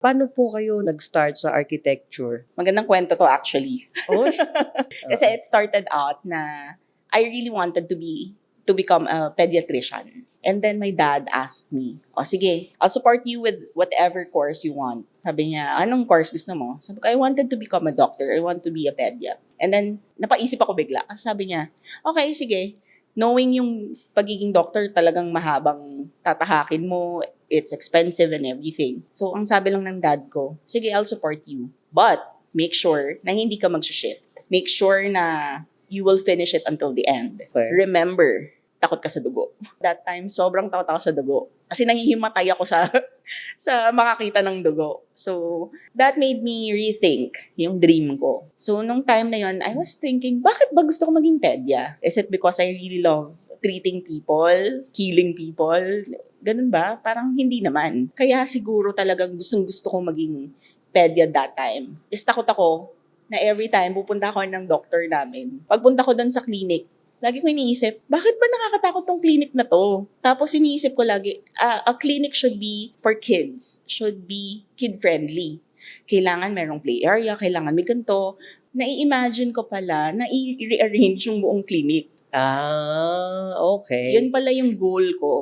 Paano po kayo nag-start sa architecture? Magandang kwento to actually. Oh, Kasi it started out na I really wanted to become a pediatrician. And then my dad asked me, "O sige, I'll support you with whatever course you want." Sabi niya, "Anong course gusto mo?" Sabi ko, "I wanted to become a doctor. I want to be a pedia." And then napaisip ako bigla. Kasi sabi niya, "Okay, sige." Knowing yung pagiging doctor talagang mahabang tatahakin mo, it's expensive and everything. So ang sabi lang ng dad ko, "Sige, I'll support you. But make sure na hindi ka mag-shift. Make sure na you will finish it until the end. Okay. Remember, takot ka sa dugo." That time, sobrang takot ako sa dugo. Kasi nangihimatay ako sa sa makakita ng dugo. So, that made me rethink yung dream ko. So, nung time na yon, I was thinking, bakit ba gusto ko maging pedia? Is it because I really love treating people, healing people? Ganun ba? Parang hindi naman. Kaya siguro talagang gustong-gusto ko maging pedia that time. Is takot ako na every time pupunta ako ng doctor namin, pagpunta ko doon sa clinic, lagi ko iniisip, bakit ba nakakatakot tong clinic na to? Tapos iniisip ko lagi, a clinic should be for kids, should be kid-friendly. Kailangan merong play area, kailangan may ganito. Nai-imagine ko pala na i-rearrange yung buong clinic. Okay. Yun pala yung goal ko.